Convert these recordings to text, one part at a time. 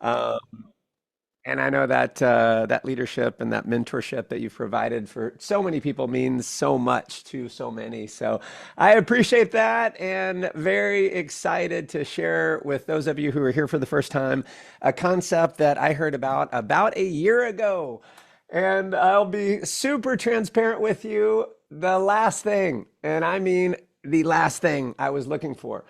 Um, and I know that that leadership and that mentorship that you've provided for so many people means so much to so many. So I appreciate that and very excited to share with those of you who are here for the first time a concept that I heard about a year ago. And I'll be super transparent with you. The last thing, and I mean the last thing I was looking for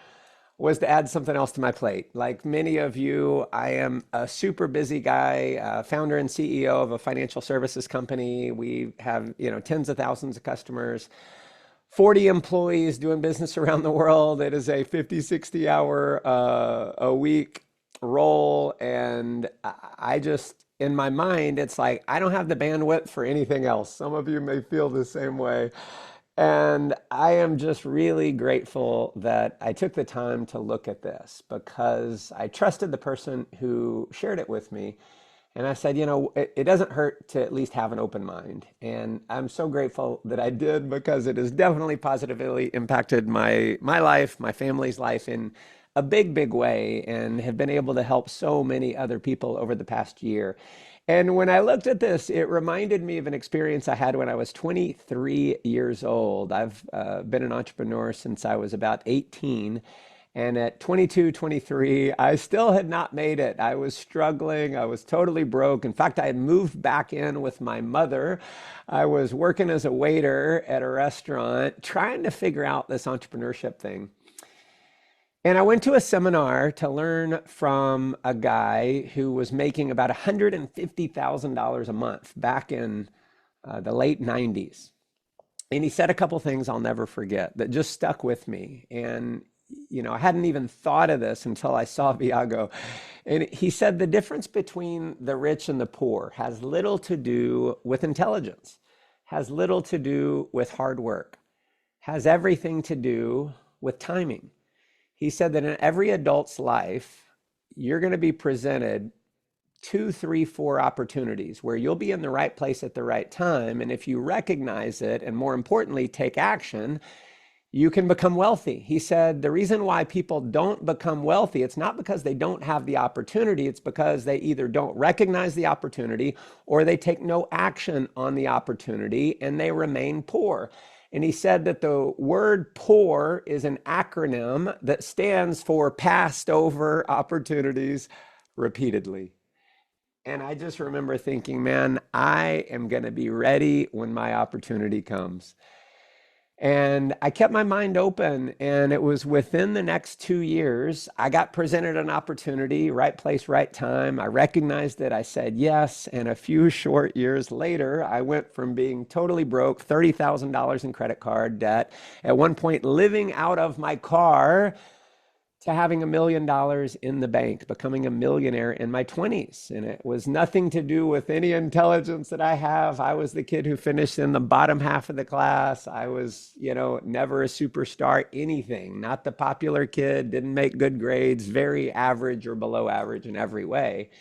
was to add something else to my plate. Like many of you, I am a super busy guy, founder and CEO of a financial services company. We have, tens of thousands of customers, 40 employees doing business around the world. It is a 50, 60 hour a week role. And I just, in my mind, it's like, I don't have the bandwidth for anything else. Some of you may feel the same way. And I am just really grateful that I took the time to look at this because I trusted the person who shared it with me. And I said, it doesn't hurt to at least have an open mind. And I'm so grateful that I did because it has definitely positively impacted my life, my family's life in a big, big way, and have been able to help so many other people over the past year. And when I looked at this, it reminded me of an experience I had when I was 23 years old. I've been an entrepreneur since I was about 18. And at 22, 23, I still had not made it. I was struggling. I was totally broke. In fact, I had moved back in with my mother. I was working as a waiter at a restaurant, trying to figure out this entrepreneurship thing. And I went to a seminar to learn from a guy who was making about $150,000 a month back in the late 90s. And he said a couple things I'll never forget that just stuck with me. And, I hadn't even thought of this until I saw Viago. And he said the difference between the rich and the poor has little to do with intelligence, has little to do with hard work, has everything to do with timing. He said that in every adult's life, you're going to be presented two, three, four opportunities where you'll be in the right place at the right time. And if you recognize it, and more importantly, take action, you can become wealthy. He said the reason why people don't become wealthy, it's not because they don't have the opportunity, it's because they either don't recognize the opportunity or they take no action on the opportunity and they remain poor. And he said that the word poor is an acronym that stands for passed over opportunities repeatedly. And I just remember thinking, man, I am going to be ready when my opportunity comes. And I kept my mind open, and it was within the next 2 years, I got presented an opportunity, right place, right time. I recognized it. I said yes. And a few short years later, I went from being totally broke, $30,000 in credit card debt, at one point living out of my car, to having $1 million in the bank, becoming a millionaire in my 20s. And it was nothing to do with any intelligence that I have. I was the kid who finished in the bottom half of the class. I was, never a superstar, anything, not the popular kid, didn't make good grades, very average or below average in every way.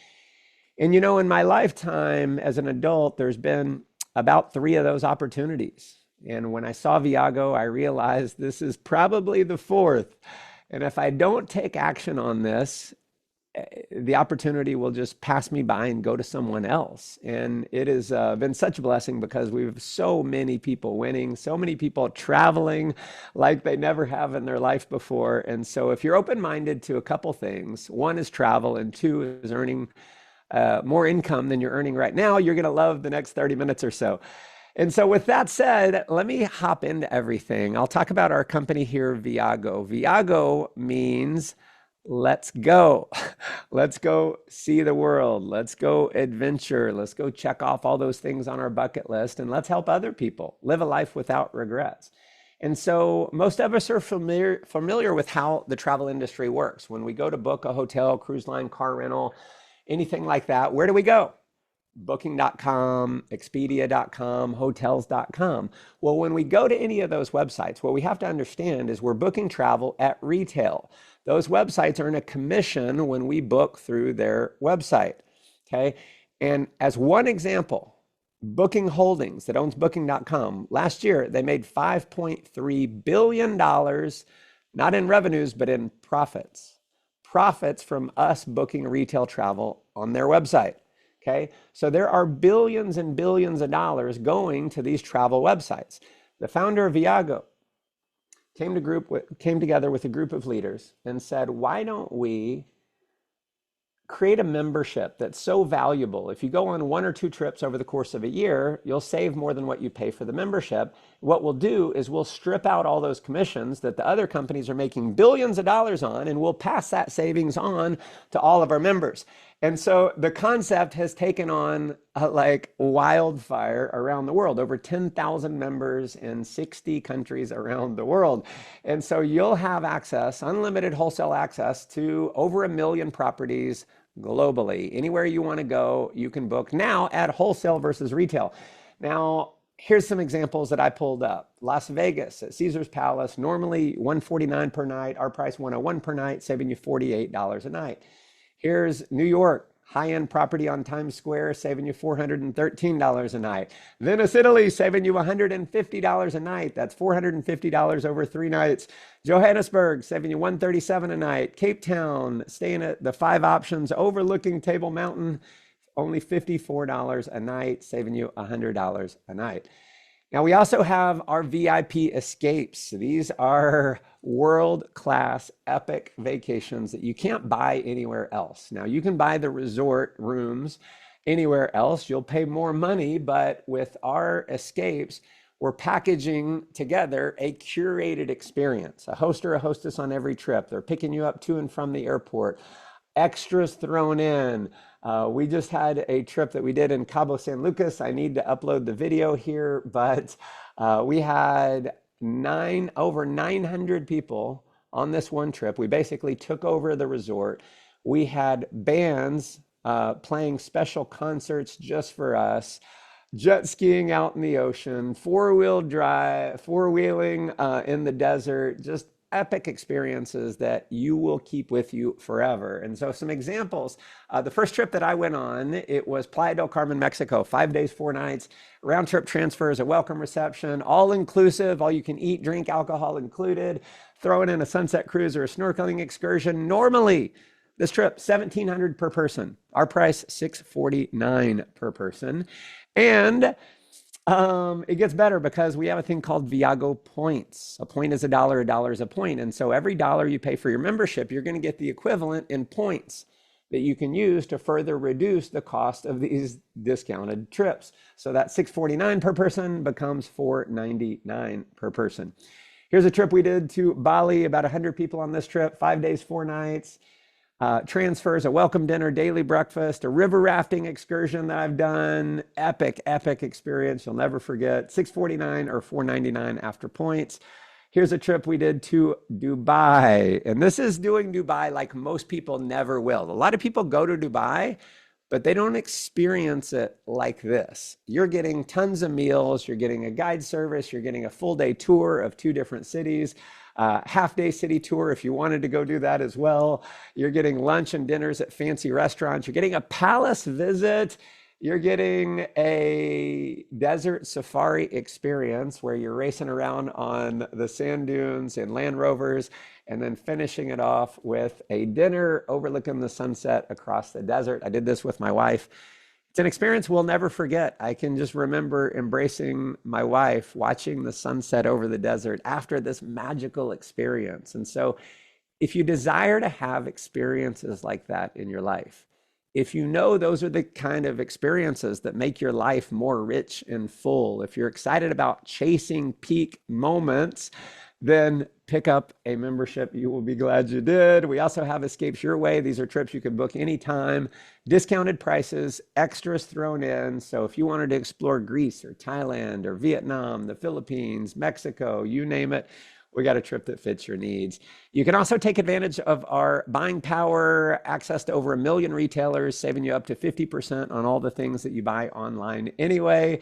And, in my lifetime as an adult, there's been about three of those opportunities. And when I saw Viago, I realized this is probably the fourth. And if I don't take action on this, the opportunity will just pass me by and go to someone else. And it has been such a blessing because we have so many people winning, so many people traveling like they never have in their life before. And so if you're open-minded to a couple things, one is travel and two is earning more income than you're earning right now, you're going to love the next 30 minutes or so. And so, with that said, let me hop into everything. I'll talk about our company here, Viago. Viago means let's go. Let's go see the world. Let's go adventure. Let's go check off all those things on our bucket list and let's help other people live a life without regrets. And so, most of us are familiar with how the travel industry works. When we go to book a hotel, cruise line, car rental, anything like that, where do we go? Booking.com, Expedia.com, hotels.com. Well, when we go to any of those websites, what we have to understand is we're booking travel at retail. Those websites earn a commission when we book through their website. Okay. And as one example, Booking Holdings that owns Booking.com, last year they made $5.3 billion, not in revenues, but in profits. profits from us booking retail travel on their website. Okay, so there are billions and billions of dollars going to these travel websites. The founder of Viago came together with a group of leaders and said, why don't we create a membership that's so valuable? If you go on 1 or 2 trips over the course of a year, you'll save more than what you pay for the membership. What we'll do is we'll strip out all those commissions that the other companies are making billions of dollars on, and we'll pass that savings on to all of our members. And so the concept has taken on like wildfire around the world, over 10,000 members in 60 countries around the world. And so you'll have access, unlimited wholesale access to over 1 million properties globally. Anywhere you want to go, you can book now at wholesale versus retail. Now, here's some examples that I pulled up. Las Vegas at Caesar's Palace, normally $149 per night. Our price $101 per night, saving you $48 a night. Here's New York, high-end property on Times Square, saving you $413 a night. Venice, Italy, saving you $150 a night. That's $450 over 3 nights. Johannesburg, saving you $137 a night. Cape Town, staying at the 5 options overlooking Table Mountain, only $54 a night, saving you $100 a night. Now, we also have our VIP escapes. These are world-class epic vacations that you can't buy anywhere else. Now, you can buy the resort rooms anywhere else. You'll pay more money, but with our escapes, we're packaging together a curated experience, a host or a hostess on every trip. They're picking you up to and from the airport, extras thrown in. We just had a trip that we did in Cabo San Lucas. I need to upload the video here, but we had over 900 people on this one trip. We basically took over the resort. We had bands playing special concerts just for us, jet skiing out in the ocean, four-wheeling in the desert, just epic experiences that you will keep with you forever. And so some examples, the first trip that I went on, it was Playa del Carmen, Mexico, 5 days, 4 nights, round trip transfers, a welcome reception, all inclusive, all you can eat, drink, alcohol included, throwing in a sunset cruise or a snorkeling excursion. Normally, this trip, $1,700 per person. Our price, $649 per person. And it gets better because we have a thing called Viago points. A point is $1, $1 is a point. And so every dollar you pay for your membership, you're going to get the equivalent in points that you can use to further reduce the cost of these discounted trips. So that $649 per person becomes $499 per person. Here's a trip we did to Bali, about 100 people on this trip, 5 days, 4 nights. Transfers, a welcome dinner, daily breakfast, a river rafting excursion that I've done. Epic, epic experience. You'll never forget. $649 or $499 after points. Here's a trip we did to Dubai. And this is doing Dubai like most people never will. A lot of people go to Dubai, but they don't experience it like this. You're getting tons of meals. You're getting a guide service. You're getting a full day tour of 2 different cities. Half-day city tour if you wanted to go do that as well. You're getting lunch and dinners at fancy restaurants. You're getting a palace visit. You're getting a desert safari experience where you're racing around on the sand dunes in Land Rovers, and then finishing it off with a dinner overlooking the sunset across the desert. I did this with my wife. It's an experience we'll never forget. I can just remember embracing my wife, watching the sunset over the desert after this magical experience. And so if you desire to have experiences like that in your life, if you know those are the kind of experiences that make your life more rich and full, if you're excited about chasing peak moments, then pick up a membership. You will be glad you did. We also have Escapes Your Way. These are trips you can book anytime, discounted prices, extras thrown in. So if you wanted to explore Greece or Thailand or Vietnam, the Philippines, Mexico, you name it, we got a trip that fits your needs. You can also take advantage of our buying power, access to over 1 million retailers, saving you up to 50% on all the things that you buy online anyway.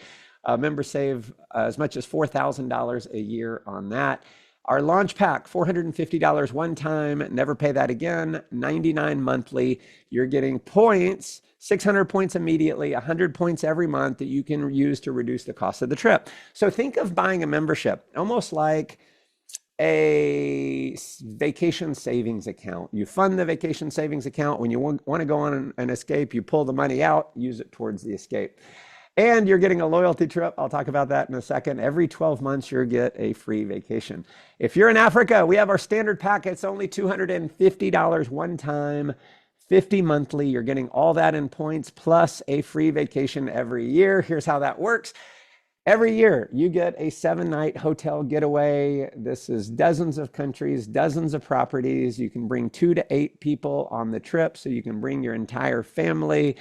Members save as much as $4,000 a year on that. Our launch pack, $450 one time, never pay that again, $99 monthly. You're getting points, 600 points immediately, 100 points every month that you can use to reduce the cost of the trip. So think of buying a membership almost like vacation savings account. You fund the vacation savings account. When you want to go on an escape, you pull the money out, use it towards the escape. And you're getting a loyalty trip. I'll talk about that in a second. Every 12 months, you get a free vacation. If you're in Africa, we have our standard pack. It's only $250 one time, 50 monthly. You're getting all that in points plus a free vacation every year. Here's how that works. Every year, you get a 7-night hotel getaway. This is dozens of countries, dozens of properties. You can bring 2 to 8 people on the trip, so you can bring your entire family.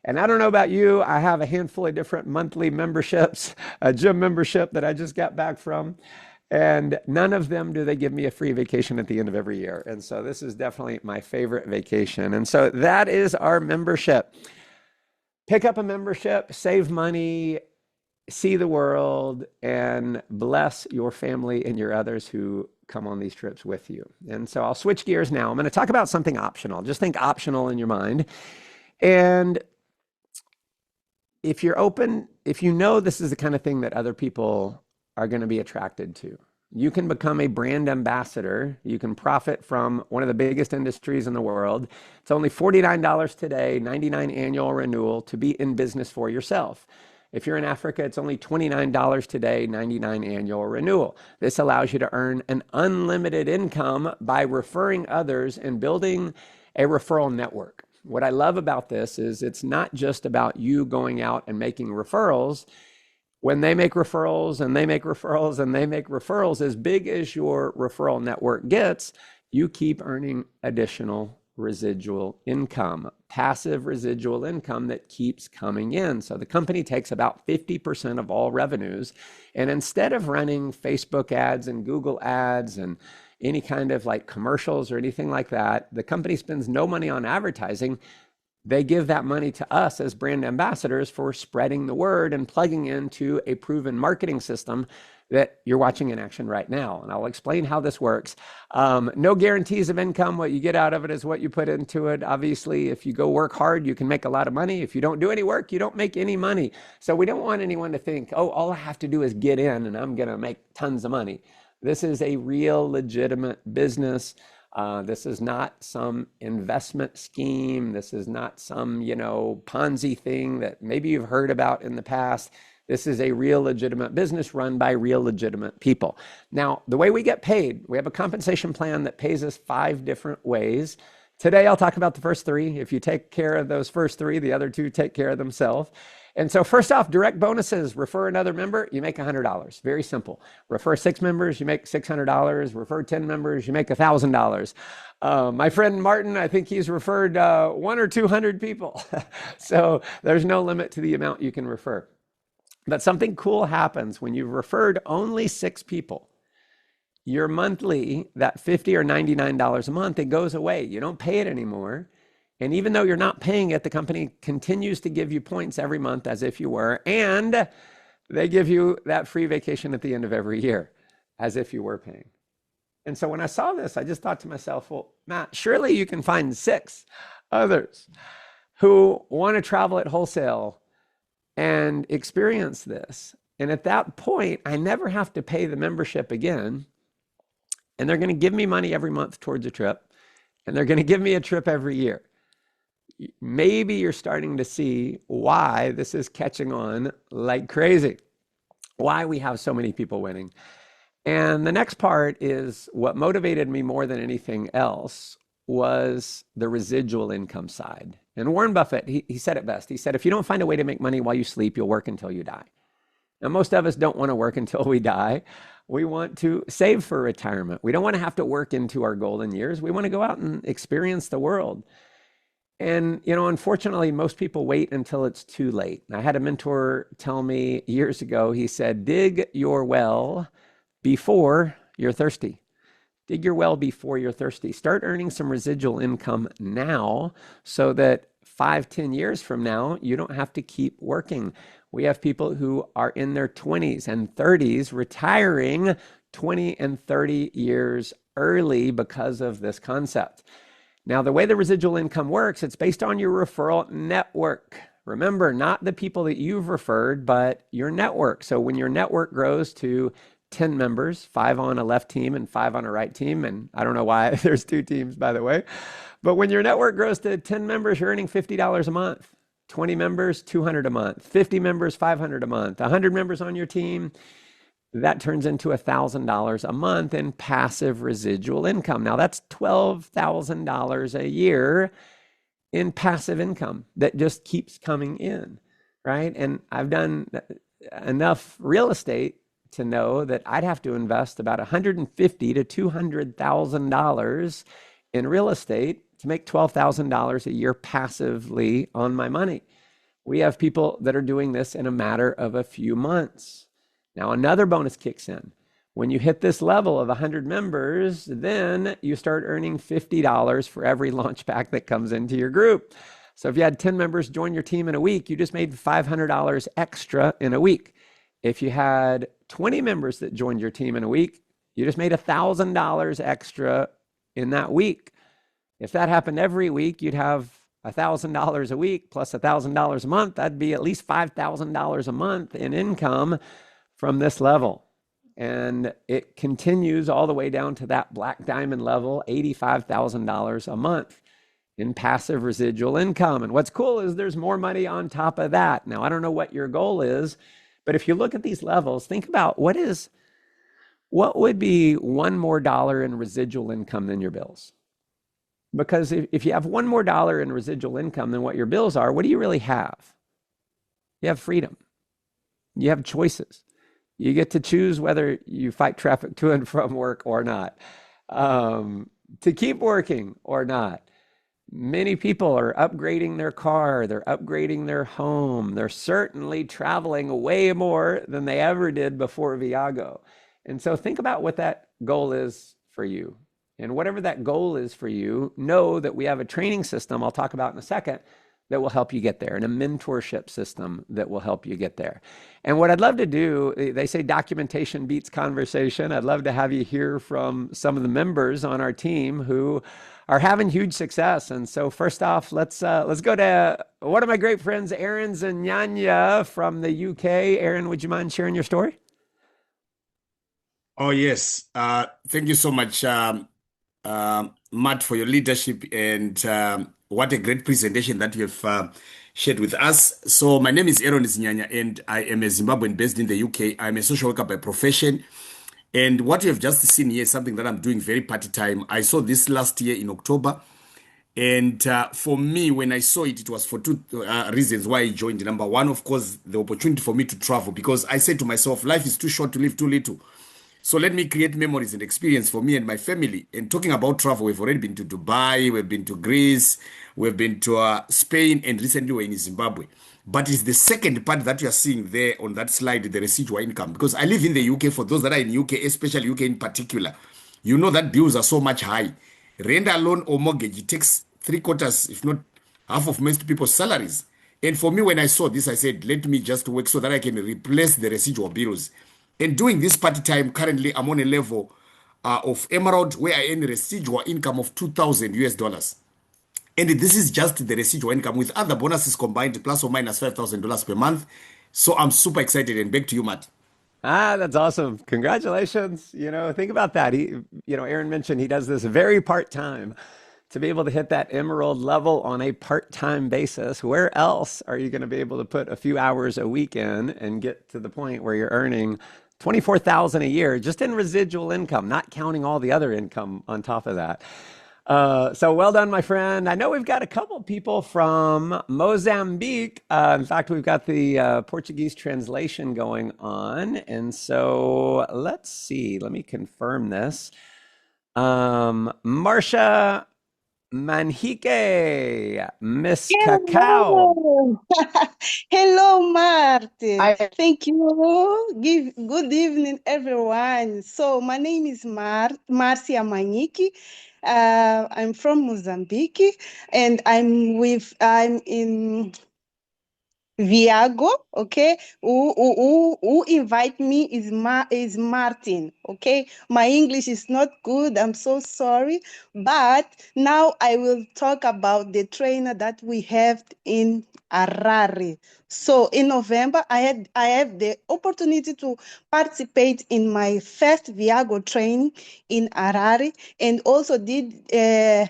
And I don't know about you, I have a handful of different monthly memberships, a gym membership that I just got back from, and none of them do they give me a free vacation at the end of every year. And so this is definitely my favorite vacation. And so that is our membership. Pick up a membership, save money, see the world, and bless your family and your others who come on these trips with you. And so I'll switch gears now. I'm going to talk about something optional. Just think optional in your mind. And if you're open, if you know this is the kind of thing that other people are going to be attracted to, you can become a brand ambassador. You can profit from one of the biggest industries in the world. It's only $49 today, $99 annual renewal to be in business for yourself. If you're in Africa, it's only $29 today, $99 annual renewal. This allows you to earn an unlimited income by referring others and building a referral network. What I love about this is it's not just about you going out and making referrals. When they make referrals and they make referrals and they make referrals, as big as your referral network gets, you keep earning additional residual income, passive residual income that keeps coming in. So the company takes about 50% of all revenues. And instead of running Facebook ads and Google ads and any kind of like commercials or anything like that, the company spends no money on advertising. They give that money to us as brand ambassadors for spreading the word and plugging into a proven marketing system that you're watching in action right now. And I'll explain how this works. No guarantees of income. What you get out of it is what you put into it. Obviously, if you go work hard, you can make a lot of money. If you don't do any work, you don't make any money. So we don't want anyone to think, oh, all I have to do is get in and I'm going to make tons of money. This is a real legitimate business. This is not some investment scheme. This is not some, Ponzi thing that maybe you've heard about in the past. This is a real legitimate business run by real legitimate people. Now, the way we get paid, we have a compensation plan that pays us 5 different ways. Today, I'll talk about the first 3. If you take care of those first 3, the other 2 take care of themselves. And so first off, direct bonuses. Refer another member, you make $100. Very simple. Refer 6 members, you make $600. Refer 10 members, you make $1,000. My friend Martin, I think he's referred 100 or 200 people. So there's no limit to the amount you can refer. But something cool happens when you've referred only 6 people. Your monthly, that $50 or $99 a month, it goes away. You don't pay it anymore. And even though you're not paying it, the company continues to give you points every month as if you were. And they give you that free vacation at the end of every year as if you were paying. And so when I saw this, I just thought to myself, well, Matt, surely you can find 6 others who want to travel at wholesale and experience this. And at that point, I never have to pay the membership again. And they're going to give me money every month towards a trip. And they're going to give me a trip every year. Maybe you're starting to see why this is catching on like crazy, why we have so many people winning. And the next part is what motivated me more than anything else was the residual income side. And Warren Buffett, he said it best. He said, if you don't find a way to make money while you sleep, you'll work until you die. Now, most of us don't want to work until we die. We want to save for retirement. We don't want to have to work into our golden years. We want to go out and experience the world. And, unfortunately, most people wait until it's too late. I had a mentor tell me years ago, he said, dig your well before you're thirsty. Dig your well before you're thirsty. Start earning some residual income now so that 5-10 years from now, you don't have to keep working. We have people who are in their 20s and 30s retiring 20 and 30 years early because of this concept. Now, the way the residual income works, it's based on your referral network. Remember, not the people that you've referred, but your network. So when your network grows to 10 members, five on a left team and five on a right team. And I don't know why there's two teams, by the way. But when your network grows to 10 members, you're earning $50 a month. 20 members, 200 a month. 50 members, 500 a month. 100 members on your team, that turns into $1,000 a month in passive residual income. Now that's $12,000 a year in passive income that just keeps coming in, right? And I've done enough real estate to know that I'd have to invest about $150,000 to $200,000 in real estate to make $12,000 a year passively on my money. We have people that are doing this in a matter of a few months. Now, another bonus kicks in. When you hit this level of 100 members, then you start earning $50 for every launch pack that comes into your group. So if you had 10 members join your team in a week, you just made $500 extra in a week. If you had 20 members that joined your team in a week, you just made $1,000 extra in that week. If that happened every week, you'd have $1,000 a week plus $1,000 a month. That'd be at least $5,000 a month in income from this level. And it continues all the way down to that black diamond level, $85,000 a month in passive residual income. And what's cool is there's more money on top of that. Now, I don't know what your goal is, but if you look at these levels, think about what would be one more dollar in residual income than your bills? Because if you have one more dollar in residual income than what your bills are, what do you really have? You have freedom. You have choices. You get to choose whether you fight traffic to and from work or not, to keep working or not. Many people are upgrading their car, they're upgrading their home, they're certainly traveling way more than they ever did before Viago. And so think about what that goal is for you. And whatever that goal is for you, know that we have a training system I'll talk about in a second that will help you get there, and a mentorship system that will help you get there. And what I'd love to do, they say documentation beats conversation. I'd love to have you hear from some of the members on our team who are having huge success. And so first off, let's go to one of my great friends, Aaron Zanyanya from the UK. Aaron, would you mind sharing your story? Oh, yes. Thank you so much, Matt, for your leadership and what a great presentation that you have shared with us. So, my name is Aaron Zinyanya, and I am a Zimbabwean based in the UK. I'm a social worker by profession. And what you have just seen here is something that I'm doing very part-time. I saw this last year in October. And for me, when I saw it, it was for two reasons why I joined. Number one, of course, the opportunity for me to travel, because I said to myself, life is too short to live too little. So let me create memories and experience for me and my family. And talking about travel, we've already been to Dubai, we've been to Greece, we've been to Spain, and recently we're in Zimbabwe. But it's the second part that you are seeing there on that slide, the residual income. Because I live in the UK, for those that are in UK, especially UK in particular, you know that bills are so much high. Rent alone or mortgage, it takes three quarters, if not half of most people's salaries. And for me, when I saw this, I said, let me just work so that I can replace the residual bills. And doing this part time, currently I'm on a level of Emerald where I earn residual income of 2,000 US dollars. And this is just the residual income with other bonuses combined, plus or minus $5,000 per month. So I'm super excited. And back to you, Matt. That's awesome. Congratulations. Think about that. Aaron mentioned he does this very part-time to be able to hit that emerald level on a part-time basis. Where else are you going to be able to put a few hours a week in and get to the point where you're earning 24,000 a year just in residual income, not counting all the other income on top of that. So well done, my friend. I know we've got a couple people from Mozambique. In fact, we've got the Portuguese translation going on. And so let's see, let me confirm this. Marcia Manrique, Miss Cacao. Hello. Hello, Martin. Thank you. Good evening, everyone. So my name is Marcia Maniki. I'm from Mozambique, and I'm in Viago, okay? Who invite me is Martin, okay? My English is not good. I'm so sorry. But now I will talk about the trainer that we have in Harare. So in November, I have the opportunity to participate in my first Viago training in Harare, and also did a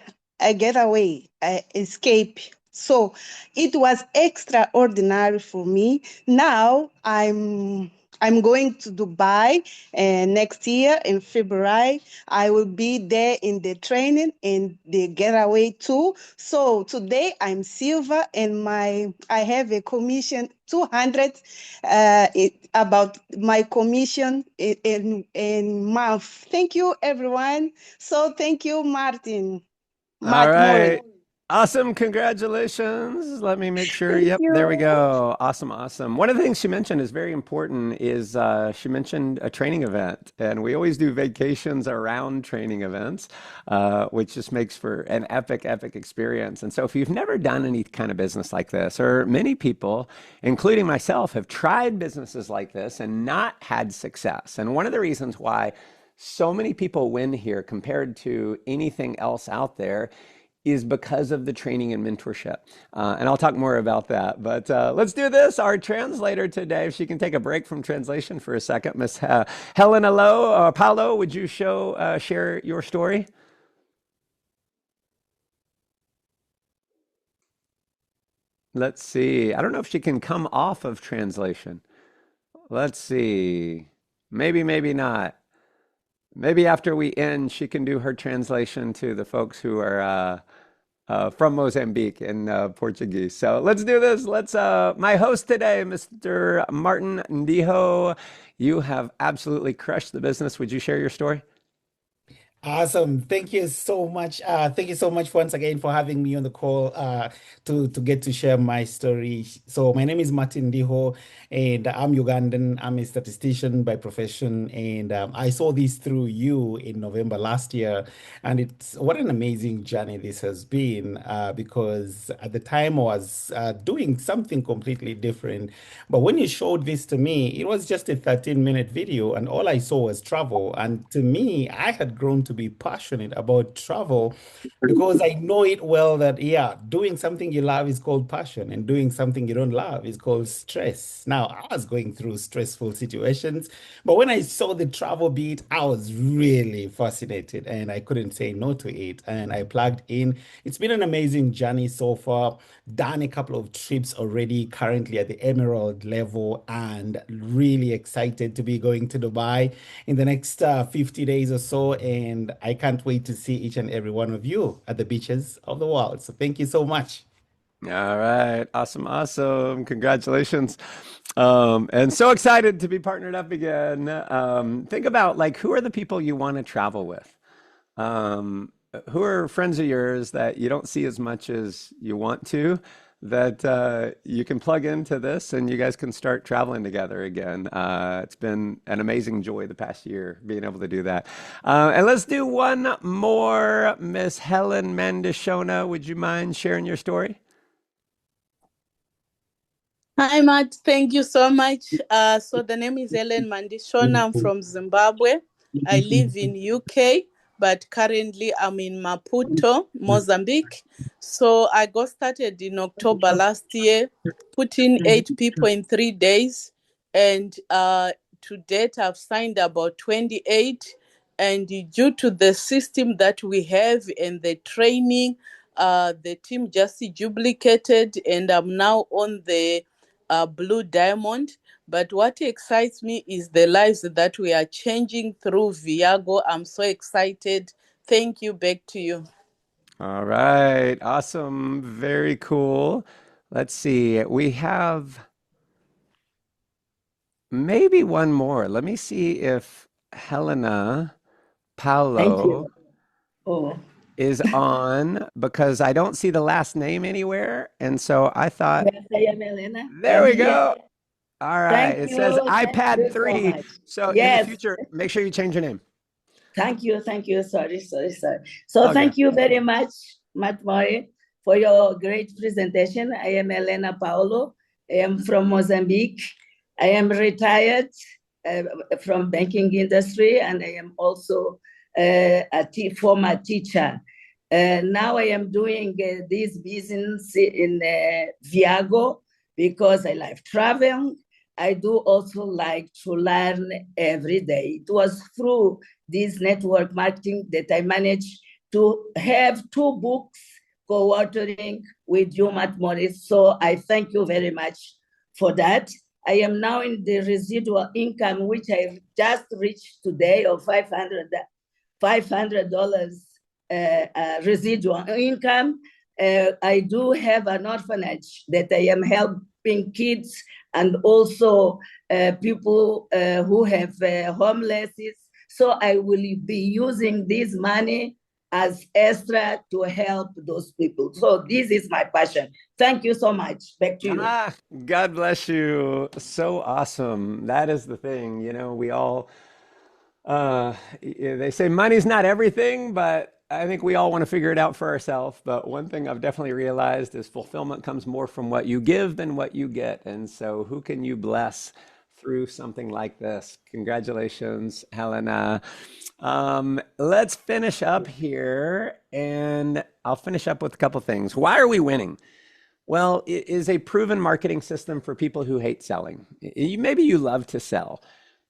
getaway, escape. So it was extraordinary for me. Now I'm going to Dubai next year in February. I will be there in the training and the getaway too. So today I'm silver, and I have a commission 200 about my commission in month. Thank you, everyone. So thank you, Martin. All Matt Morris. right. Awesome. Congratulations. Let me make sure. Thank Yep, there we you. go. Awesome. Awesome. One of the things she mentioned is very important is she mentioned a training event. And we always do vacations around training events, which just makes for an epic, epic experience. And so if you've never done any kind of business like this, or many people, including myself, have tried businesses like this and not had success. And one of the reasons why so many people win here compared to anything else out there is because of the training and mentorship. And I'll talk more about that. But let's do this. Our translator today, if she can take a break from translation for a second, Miss Helena Lowe, Paulo, would you share your story? Let's see. I don't know if she can come off of translation. Let's see. Maybe, maybe not. Maybe after we end, she can do her translation to the folks who are from Mozambique in Portuguese. So let's do this. My host today, Mr. Martin Ndiho, you have absolutely crushed the business. Would you share your story? Awesome. Thank you so much. Thank you so much once again for having me on the call to get to share my story. So my name is Martin Diho, and I'm Ugandan. I'm a statistician by profession, and I saw this through you in November last year. And it's what an amazing journey this has been because at the time I was doing something completely different. But when you showed this to me, it was just a 13-minute video, and all I saw was travel. And to me, I had grown to be passionate about travel because I know it well that, yeah, doing something you love is called passion, and doing something you don't love is called stress. Now, I was going through stressful situations, but when I saw the travel beat, I was really fascinated and I couldn't say no to it. And I plugged in. It's been an amazing journey so far. Done a couple of trips already, currently at the Emerald level, and really excited to be going to Dubai in the next 50 days or so. And I can't wait to see each and every one of you at the beaches of the world. So thank you so much. All right. Awesome. Awesome. Congratulations. And so excited to be partnered up again. Think about like who are the people you want to travel with? Who are friends of yours that you don't see as much as you want to, that you can plug into this and you guys can start traveling together again. It's been an amazing joy the past year being able to do that. And let's do one more. Miss Helen Mandishona, would you mind sharing your story? Hi, Matt. Thank you so much. So the name is Ellen Mandishona. I'm from Zimbabwe. I live in UK, but currently I'm in Maputo, Mozambique. So I got started in October last year, putting 8 people in 3 days. And to date, I've signed about 28. And due to the system that we have and the training, the team just duplicated, and I'm now on the Blue Diamond. But what excites me is the lives that we are changing through Viago. I'm so excited. Thank you. Back to you. All right. Awesome. Very cool. Let's see. We have maybe one more. Let me see if Helena Thank Paulo you. Oh, is on because I don't see the last name anywhere. And so I thought, yes, I am Elena. there I'm we here. go. All right. It says Thank iPad you so 3. much. So in the Yes, future, make sure you change your name. thank you, thank you. Sorry. So Okay. thank you very much, Matt Murray, for your great presentation. I am Elena Paolo, I am from Mozambique. I am retired from banking industry, and I am also a former teacher. Now I am doing this business in Viago because I like traveling. I do also like to learn every day. It was through this network marketing that I managed to have 2 books co-authoring with you, Matt Morris. So I thank you very much for that. I am now in the residual income, which I just reached today of $500 residual income. I do have an orphanage that I am helping kids and also people who have homeless. So I will be using this money as extra to help those people. So this is my passion. Thank you so much. Back to you. God bless you. So awesome. That is the thing. We all, they say money's not everything, but I think we all want to figure it out for ourselves. But one thing I've definitely realized is fulfillment comes more from what you give than what you get. And so who can you bless through something like this? Congratulations, Helena. Let's finish up here, and I'll finish up with a couple things. Why are we winning? Well, it is a proven marketing system for people who hate selling. Maybe you love to sell,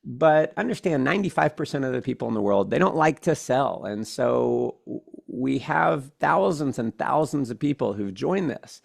but understand 95% of the people in the world, they don't like to sell. And so we have thousands and thousands of people who've joined this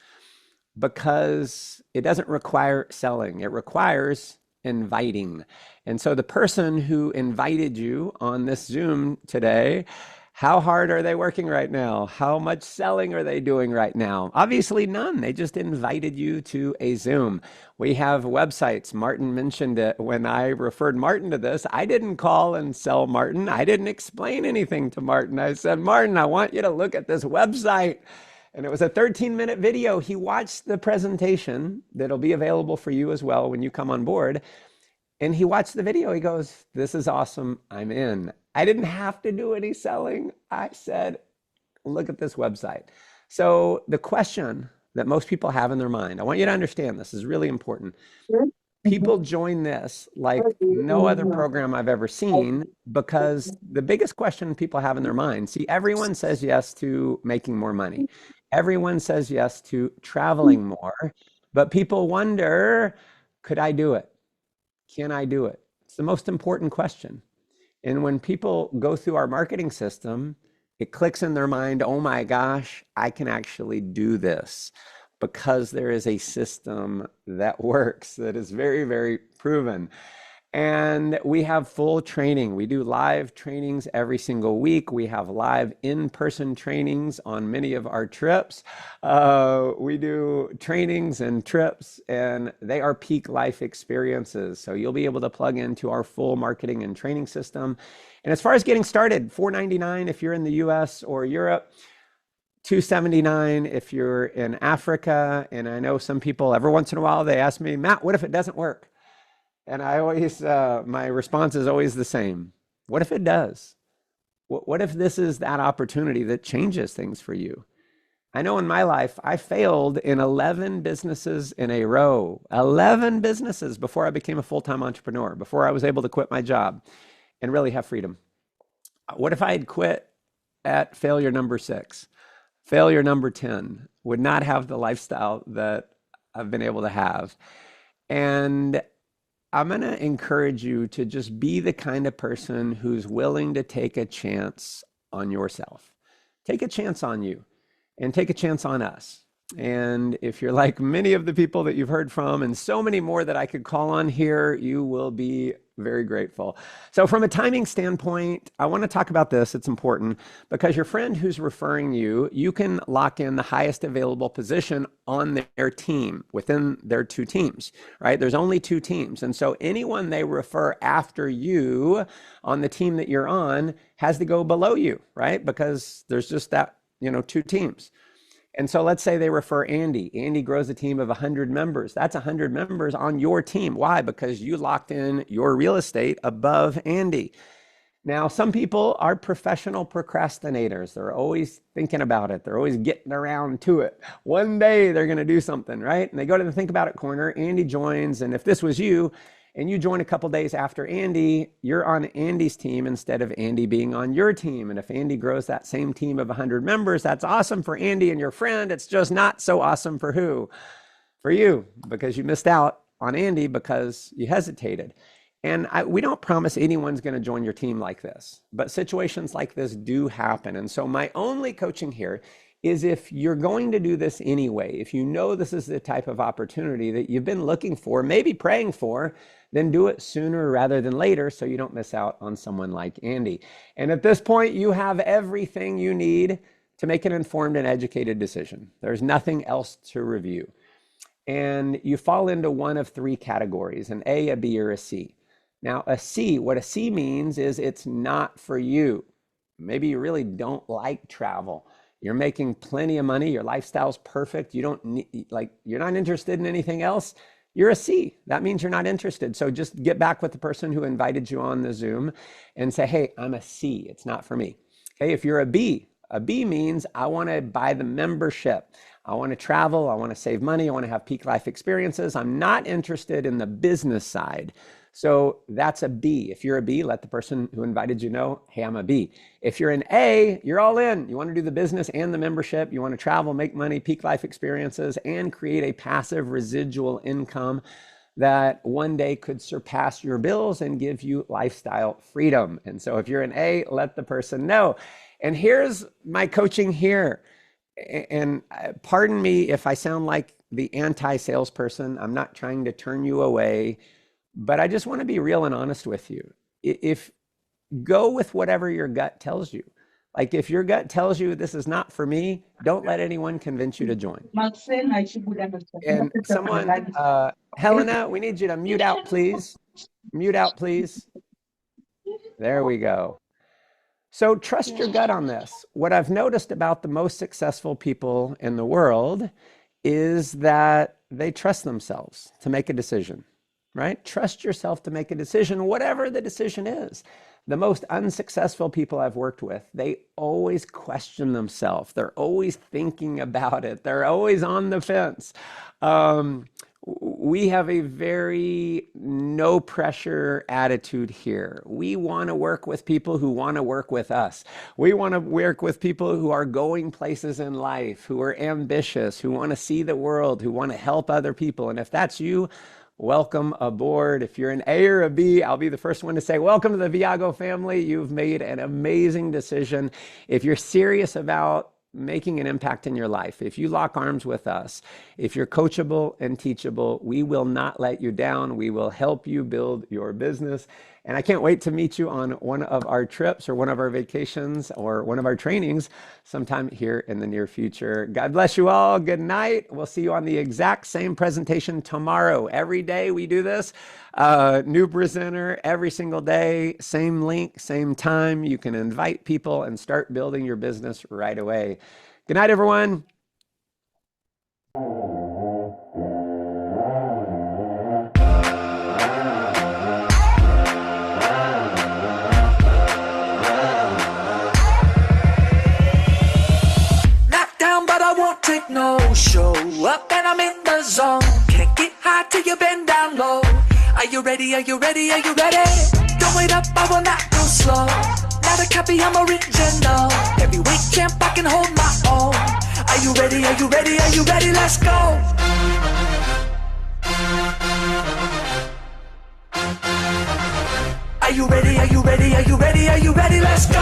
because it doesn't require selling. It requires inviting. And so the person who invited you on this Zoom today, how hard are they working right now? How much selling are they doing right now? Obviously none. They just invited you to a Zoom. We have websites. Martin mentioned it. When I referred Martin to this, I didn't call and sell Martin. I didn't explain anything to Martin. I said, Martin, I want you to look at this website. And it was a 13-minute video. He watched the presentation that'll be available for you as well when you come on board. And he watched the video. He goes, this is awesome. I'm in. I didn't have to do any selling. I said, look at this website. So the question that most people have in their mind, I want you to understand this is really important. People join this like no other program I've ever seen because the biggest question people have in their mind, see, everyone says yes to making more money. Everyone says yes to traveling more, but people wonder, could I do it? Can I do it? It's the most important question. And when people go through our marketing system, it clicks in their mind, oh my gosh, I can actually do this because there is a system that works, that is very, very proven. And we have full training. We do live trainings every single week. We have live in-person trainings on many of our trips. We do trainings and trips, and they are peak life experiences. So you'll be able to plug into our full marketing and training system. And as far as getting started, $4.99 if you're in the US or Europe, $2.79 if you're in Africa. And I know some people, every once in a while, they ask me, Matt, what if it doesn't work? And I always, my response is always the same. What if it does? What if this is that opportunity that changes things for you? I know in my life, I failed in 11 businesses in a row, 11 businesses before I became a full-time entrepreneur, before I was able to quit my job and really have freedom. What if I had quit at failure number 6, failure number 10, would not have the lifestyle that I've been able to have? And I'm going to encourage you to just be the kind of person who's willing to take a chance on yourself. Take a chance on you and take a chance on us. And if you're like many of the people that you've heard from and so many more that I could call on here, you will be very grateful. So from a timing standpoint, I want to talk about this. It's important because your friend who's referring you, you can lock in the highest available position on their team within their 2 teams, right? There's only 2 teams. And so anyone they refer after you on the team that you're on has to go below you, right? Because there's just that, 2 teams. And so let's say they refer Andy. Andy grows a team of 100 members. That's 100 members on your team. Why? Because you locked in your real estate above Andy. Now, some people are professional procrastinators. They're always thinking about it. They're always getting around to it. One day they're going to do something, right? And they go to the think about it corner. Andy joins. And if this was you and you join a couple days after Andy, you're on Andy's team instead of Andy being on your team. And if Andy grows that same team of 100 members, that's awesome for Andy and your friend. It's just not so awesome for who? For you, because you missed out on Andy because you hesitated. And we don't promise anyone's going to join your team like this, but situations like this do happen. And so my only coaching here is if you're going to do this anyway, if you know this is the type of opportunity that you've been looking for, maybe praying for, then do it sooner rather than later so you don't miss out on someone like Andy. And at this point, you have everything you need to make an informed and educated decision. There's nothing else to review. And you fall into one of three categories, an A, a B, or a C. Now, a C, what a C means is it's not for you. Maybe you really don't like travel. You're making plenty of money. Your lifestyle's perfect. You don't need, you're not interested in anything else. You're a C. That means you're not interested. So just get back with the person who invited you on the Zoom and say, hey, I'm a C. It's not for me. Okay, if you're a B means I want to buy the membership. I want to travel. I want to save money. I want to have peak life experiences. I'm not interested in the business side. So that's a B. If you're a B, let the person who invited you know, hey, I'm a B. If you're an A, you're all in. You want to do the business and the membership. You want to travel, make money, peak life experiences, and create a passive residual income that one day could surpass your bills and give you lifestyle freedom. And so if you're an A, let the person know. And here's my coaching here. And pardon me if I sound like the anti-salesperson. I'm not trying to turn you away. But I just want to be real and honest with you. If go with whatever your gut tells you. Like if your gut tells you this is not for me, don't let anyone convince you to join. And someone, Helena, we need you to mute out, please. Mute out, please. There we go. So trust your gut on this. What I've noticed about the most successful people in the world is that they trust themselves to make a decision. Right? Trust yourself to make a decision, whatever the decision is. The most unsuccessful people I've worked with, they always question themselves. They're always thinking about it. They're always on the fence. We have a very no pressure attitude here. We want to work with people who want to work with us. We want to work with people who are going places in life, who are ambitious, who want to see the world, who want to help other people. And if that's you, welcome aboard. If you're an A or a B, I'll be the first one to say, welcome to the Viago family. You've made an amazing decision. If you're serious about making an impact in your life, if you lock arms with us, if you're coachable and teachable, we will not let you down. We will help you build your business. And I can't wait to meet you on one of our trips or one of our vacations or one of our trainings sometime here in the near future. God bless you all. Good night. We'll see you on the exact same presentation tomorrow. Every day we do this. New presenter every single day, same link, same time. You can invite people and start building your business right away. Good night, everyone. Take no show up and I'm in the zone. Can't get high till you bend down low. Are you ready? Are you ready? Are you ready? Don't wait up, I will not go slow. Not a copy, I'm original. Heavyweight champ, I can hold my own. Are you ready? Are you ready? Are you ready? Let's go. Are you ready? Are you ready? Are you ready? Are you ready? Let's go.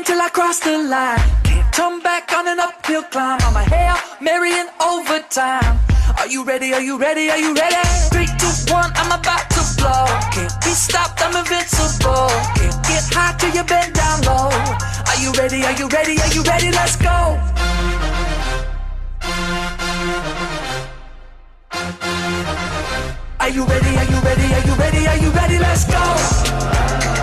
Till I cross the line, can't turn back on an uphill climb. I'm a Hail Mary in overtime. Are you ready? Are you ready? Are you ready? 3, 2, 1, I'm about to blow. Can't be stopped, I'm invincible. Can't get high till you bend down low. Are you ready? Are you ready? Are you ready? Let's go. Are you you ready? Are you ready? Are you ready? Are you ready? Let's go.